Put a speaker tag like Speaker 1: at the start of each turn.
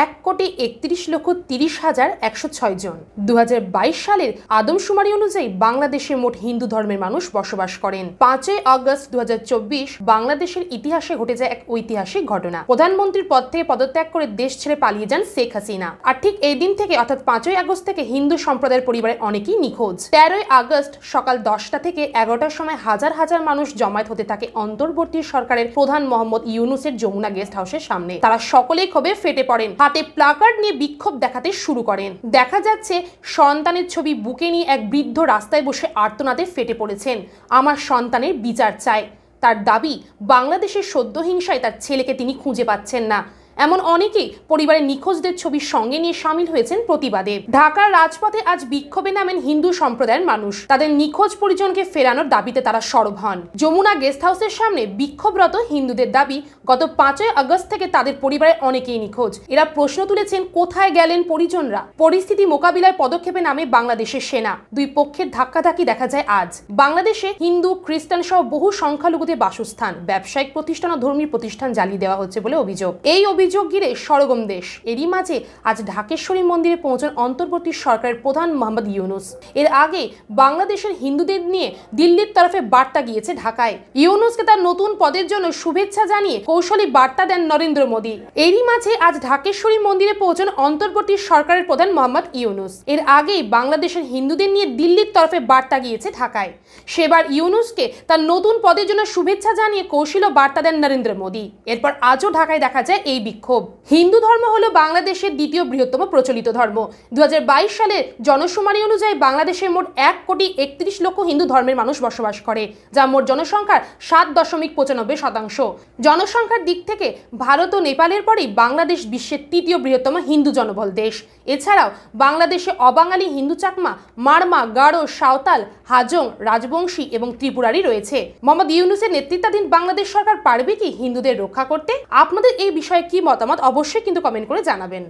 Speaker 1: 1,31,30,106 জন। 2022 সালের আদমশুমারি অনুযায়ী বাংলাদেশে মোট হিন্দু ধর্মের মানুষ বসবাস করেন। 5 আগস্ট 2024 বাংলাদেশের ইতিহাসে ঘটে যায় এক ঐতিহাসিক ঘটনা। প্রধানমন্ত্রীর পদ থেকে পদত্যাগ করে দেশ ছেড়ে পালিয়ে যান শেখ হাসিনা। আর ঠিক এই দিন থেকে অর্থাৎ 5 আগস্ট থেকে হিন্দু সম্প্রদায়ের পরিবারের অনেকেই নিখোঁজ। 13 আগস্ট সকাল 10টা থেকে 11টার সময় হাজার হাজার মানুষ জমায়েত হতে থাকে অন্তর্বর্তী সরকারের প্রধান মোহাম্মদ ইউনূসের যমুনা গেস্ট হাউসের সামনে। তারা সকলেই ক্ষোভে ফেটে পড়েন, হাতে প্লাকার্ড নিয়ে বিক্ষোভ দেখাতে শুরু করেন। দেখা যাচ্ছে সন্তানের ছবি বুকে নিয়ে এক বৃদ্ধ রাস্তায় বসে আর্তনাদে ফেটে পড়েছেন। আমার সন্তানের বিচার চাই। তার দাবি, বাংলাদেশের সদ্য হিংসায় তার ছেলেকে তিনি খুঁজে পাচ্ছেন না। এমন অনেকেই পরিবারের নিখোঁজদের ছবির সঙ্গে নিয়ে সামিল হয়েছেন প্রতিবাদে। ঢাকার রাজপথে আজ বিক্ষোভে নামেন হিন্দু সম্প্রদায়ের মানুষ। তাদের নিখোঁজ পরিজনকে ফেরানোর দাবিতে তারা সরব হন। যমুনা গেস্ট হাউসের সামনে বিক্ষোভরত হিন্দুদের দাবি, গত 5 আগস্ট থেকে তাদের পরিবারের অনেকেই নিখোঁজ। এরা প্রশ্ন তুলেছেন, কোথায় গেলেন পরিজনরা? পরিস্থিতি মোকাবিলায় পদক্ষেপে নামে বাংলাদেশের সেনা। দুই পক্ষের ধাক্কাধাক্কি দেখা যায় আজ। বাংলাদেশে হিন্দু, খ্রিস্টান সহ বহু সংখ্যালঘুদের বাসস্থান, ব্যবসায়িক প্রতিষ্ঠান ও ধর্মীয় প্রতিষ্ঠান জ্বালিয়ে দেওয়া হচ্ছে বলে অভিযোগ। এই অভিযোগ ঘিরে সরগম দেশ। এরই মাঝে আজ ঢাকেশ্বরী মন্দিরে পৌঁছান অন্তর্বর্তী সরকারের প্রধান মোহাম্মদ ইউনূস। এর আগে বাংলাদেশের হিন্দুদের নিয়ে দিল্লির তরফে বার্তা গিয়েছে ঢাকায়। ইউনূসকে তার নতুন পদের জন্য শুভেচ্ছা জানিয়ে কৌশলী বার্তা দেন নরেন্দ্র মোদী। এরই মাঝে আজ ঢাকেশ্বরী মন্দিরে পৌঁছান অন্তর্বর্তী সরকারের প্রধান মোহাম্মদ ইউনূস। এর আগেই বাংলাদেশের হিন্দুদের নিয়ে দিল্লির তরফে বার্তা গিয়েছে ঢাকায়। সেবার ইউনূসকে তার নতুন পদের জন্য শুভেচ্ছা জানিয়ে কৌশলী বার্তা দেন নরেন্দ্র মোদী। এরপর আজও ঢাকায় দেখা যায় এই বিক্ষোভ। হিন্দু ধর্ম হলো বাংলাদেশের দ্বিতীয় বৃহত্তম প্রচলিত ধর্ম। 2022 সালের জনশুমারি অনুযায়ী বাংলাদেশের মোট 1,31,00,000 হিন্দু ধর্মের মানুষ বসবাস করে, যা মোট জনসংখ্যার 7.95%। জনসংখ্যার দিক থেকে ভারত ও নেপালের পরেই বাংলাদেশ বিশ্বের তৃতীয় বৃহত্তম হিন্দু জনবহুল দেশ। এছাড়াও বাংলাদেশে অবাঙালি হিন্দু চাকমা, মারমা, গারো, সাঁওতাল, হাজং, রাজবংশী এবং ত্রিপুরারি রয়েছে। মোহাম্মদ ইউনূসের নেতৃত্বাধীন বাংলাদেশ সরকার পারবে কি হিন্দুদের রক্ষা করতে? আপনাদের এই বিষয়ে কি মতামত অবশ্যই কিন্তু কমেন্ট করে জানাবেন।